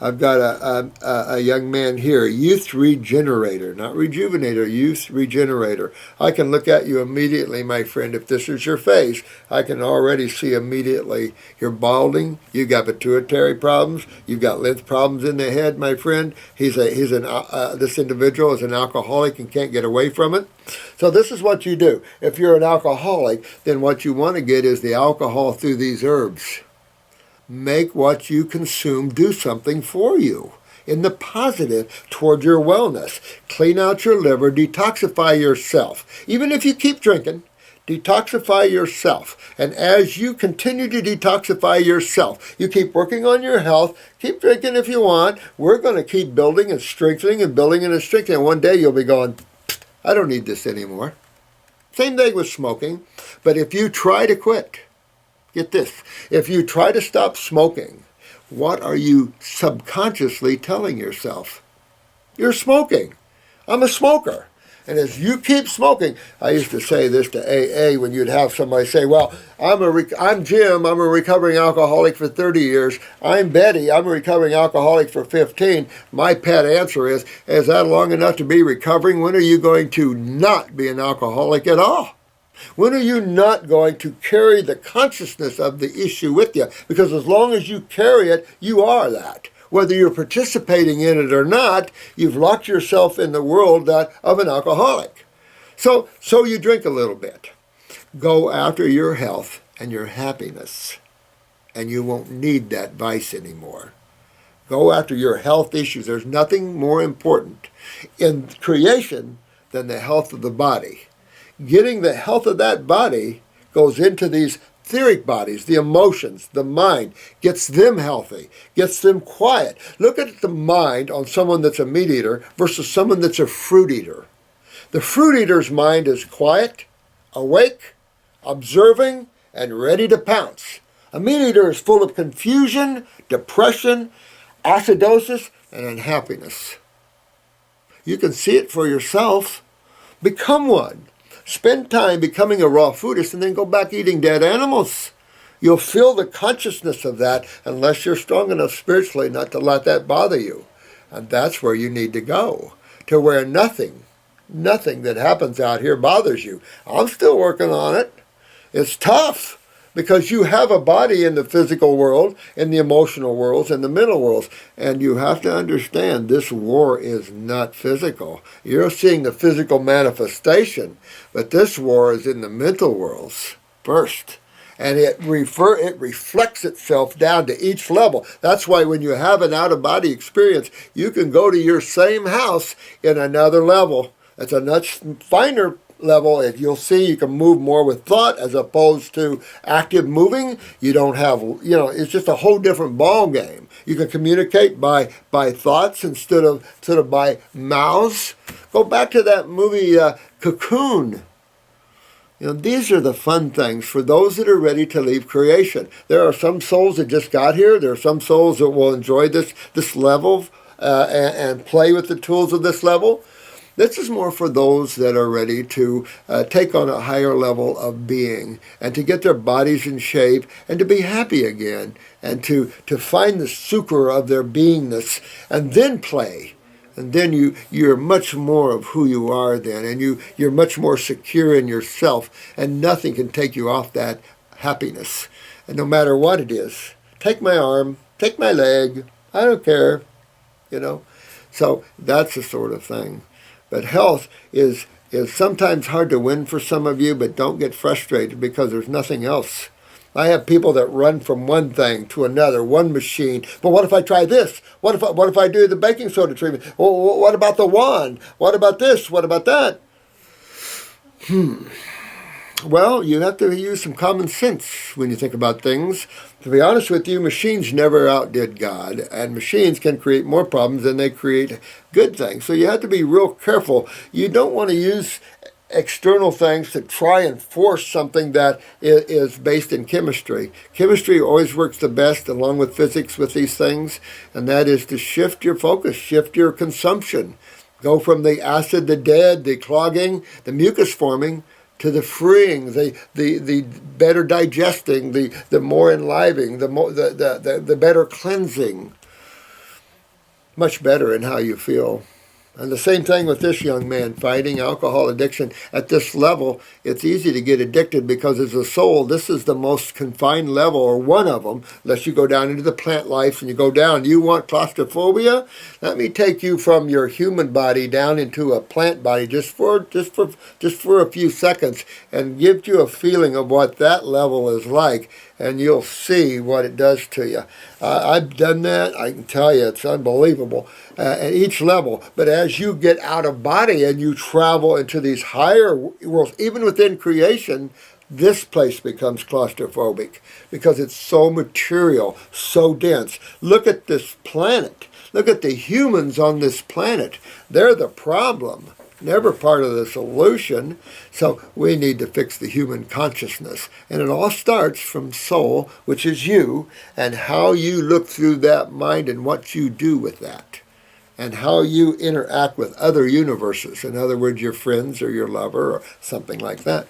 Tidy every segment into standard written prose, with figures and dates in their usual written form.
I've got a young man here, youth regenerator, not rejuvenator, youth regenerator. I can look at you immediately, my friend. If this is your face, I can already see immediately you're balding, you've got pituitary problems, you've got lymph problems in the head, my friend. This individual is an alcoholic and can't get away from it. So this is what you do. If you're an alcoholic, then what you want to get is the alcohol through these herbs. Make what you consume do something for you in the positive toward your wellness. Clean out your liver, detoxify yourself. Even if you keep drinking, detoxify yourself. And as you continue to detoxify yourself, you keep working on your health, keep drinking if you want. We're going to keep building and strengthening and building and strengthening. And one day you'll be going, I don't need this anymore. Same thing with smoking. But if you try to quit, get this, if you try to stop smoking, what are you subconsciously telling yourself? You're smoking. I'm a smoker. And as you keep smoking, I used to say this to AA when you'd have somebody say, well, I'm Jim, I'm a recovering alcoholic for 30 years. I'm Betty, I'm a recovering alcoholic for 15. My pet answer is that long enough to be recovering? When are you going to not be an alcoholic at all? When are you not going to carry the consciousness of the issue with you? Because as long as you carry it, you are that. Whether you're participating in it or not, you've locked yourself in the world of an alcoholic. So you drink a little bit. Go after your health and your happiness, and you won't need that vice anymore. Go after your health issues. There's nothing more important in creation than the health of the body. Getting the health of that body goes into these etheric bodies, the emotions, the mind, gets them healthy, gets them quiet. Look at the mind on someone that's a meat eater versus someone that's a fruit eater. The fruit eater's mind is quiet, awake, observing, and ready to pounce. A meat eater is full of confusion, depression, acidosis, and unhappiness. You can see it for yourself. Become one. Spend time becoming a raw foodist and then go back eating dead animals. You'll feel the consciousness of that unless you're strong enough spiritually not to let that bother you. And that's where you need to go, to where nothing that happens out here bothers you. I'm still working on it. It's tough because you have a body in the physical world, in the emotional worlds, in the mental worlds. And you have to understand this war is not physical. You're seeing the physical manifestation, but this war is in the mental worlds first. And it reflects itself down to each level. That's why when you have an out-of-body experience, you can go to your same house in another level. It's a much finer level. If you'll see, you can move more with thought as opposed to active moving. You don't have, it's just a whole different ball game. You can communicate by thoughts instead of by mouths. Go back to that movie Cocoon. These are the fun things for those that are ready to leave creation. There are some souls that just got here. There are some souls that will enjoy this level and play with the tools of this level. This is more for those that are ready to take on a higher level of being and to get their bodies in shape and to be happy again and to find the sucre of their beingness and then play. And then you're much more of who you are then, and you're much more secure in yourself, and nothing can take you off that happiness. And no matter what it is, take my arm, take my leg, I don't care, So that's the sort of thing. But health is sometimes hard to win for some of you, but don't get frustrated because there's nothing else. I have people that run from one thing to another, one machine. But what if I try this? What if I do the baking soda treatment? What about the wand? What about this? What about that? Well, you have to use some common sense when you think about things. To be honest with you, machines never outdid God, and machines can create more problems than they create good things. So you have to be real careful. You don't want to use external things to try and force something that is based in chemistry. Chemistry always works the best along with physics with these things, and that is to shift your focus, shift your consumption. Go from the acid, the dead, the clogging, the mucus forming, to the freeing, the better digesting, the more enlivening, the better cleansing. much better in how you feel. And the same thing with this young man fighting alcohol addiction. At this level, it's easy to get addicted because as a soul, this is the most confined level, or one of them, unless you go down into the plant life and you go down. You want claustrophobia? Let me take you from your human body down into a plant body just for a few seconds and give you a feeling of what that level is like, and you'll see what it does to you. I've done that. I can tell you, it's unbelievable at each level. But as you get out of body and you travel into these higher worlds, even within creation, this place becomes claustrophobic because it's so material, so dense. Look at this planet. Look at the humans on this planet. They're the problem, never part of the solution. So we need to fix the human consciousness. And it all starts from soul, which is you, and how you look through that mind and what you do with that, and how you interact with other universes. In other words, your friends or your lover or something like that.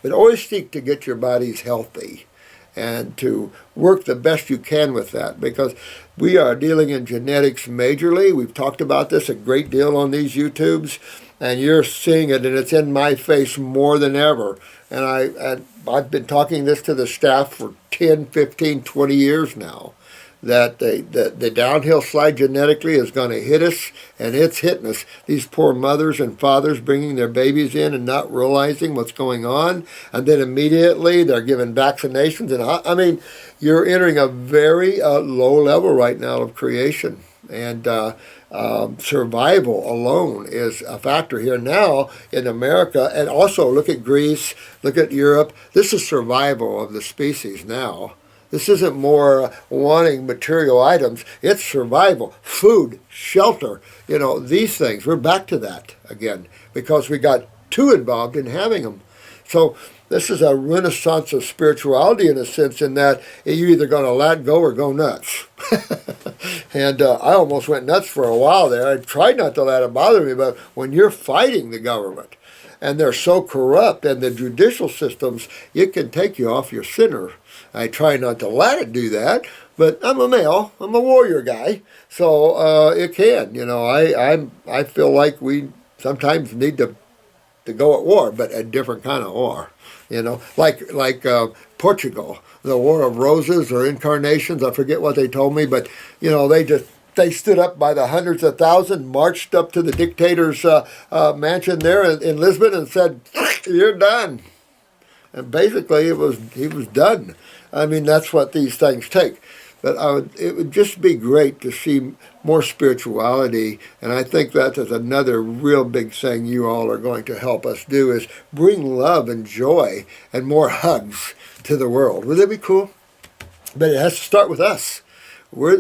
But always seek to get your bodies healthy and to work the best you can with that, because we are dealing in genetics majorly. We've talked about this a great deal on these YouTubes, and you're seeing it, and it's in my face more than ever. And I've been talking this to the staff for 10, 15, 20 years now, that the downhill slide genetically is going to hit us, and it's hitting us. These poor mothers and fathers bringing their babies in and not realizing what's going on, and then immediately they're given vaccinations. And I mean, you're entering a very low level right now of creation, and survival alone is a factor here now in America. And also look at Greece, look at Europe. This is survival of the species now. This isn't more wanting material items. It's survival, food, shelter, these things. We're back to that again because we got too involved in having them. So this is a renaissance of spirituality in a sense, in that you're either going to let go or go nuts. And I almost went nuts for a while there. I tried not to let it bother me, but when you're fighting the government and they're so corrupt, and the judicial systems, it can take you off your center. I try not to let it do that, but I'm a male. I'm a warrior guy, so it can. I feel like we sometimes need to go at war, but a different kind of war. Like Portugal, the War of Roses or Incarnations. I forget what they told me, but they stood up by the hundreds of thousands, marched up to the dictator's mansion there in Lisbon, and said, "You're done." And basically, he was done. I mean, that's what these things take. But it would just be great to see more spirituality, and I think that is another real big thing you all are going to help us do, is bring love and joy and more hugs to the world. Would that be cool? But it has to start with us. We're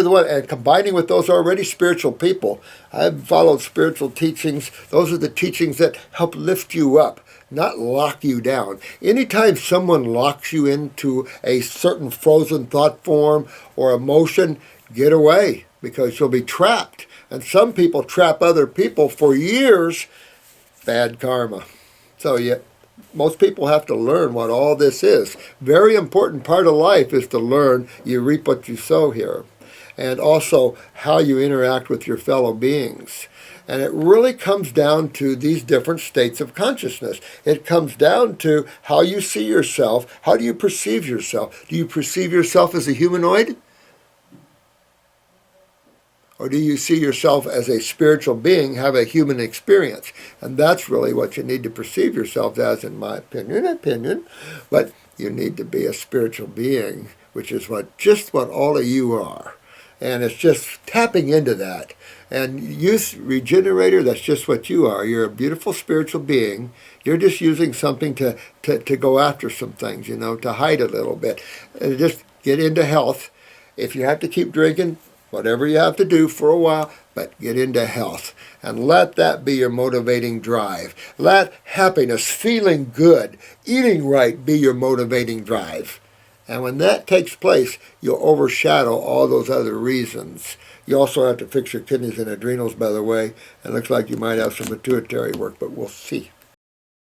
the one, and combining with those already spiritual people. I've followed spiritual teachings. Those are the teachings that help lift you up, not lock you down. Anytime someone locks you into a certain frozen thought form or emotion, get away, because you'll be trapped. And some people trap other people for years. Bad karma. So most people have to learn what all this is. Very important part of life is to learn you reap what you sow here. And also how you interact with your fellow beings. And it really comes down to these different states of consciousness. It comes down to how you see yourself. How do you perceive yourself? Do you perceive yourself as a humanoid? Or do you see yourself as a spiritual being, have a human experience? And that's really what you need to perceive yourself as, in my opinion. But you need to be a spiritual being, which is just what all of you are. And it's just tapping into that. And youth regenerator, that's just what you are. You're a beautiful spiritual being. You're just using something to go after some things, to hide a little bit. And just get into health. If you have to keep drinking, whatever you have to do for a while, but get into health. And let that be your motivating drive. Let happiness, feeling good, eating right be your motivating drive. And when that takes place, you'll overshadow all those other reasons. You also have to fix your kidneys and adrenals, by the way. It looks like you might have some pituitary work, but we'll see.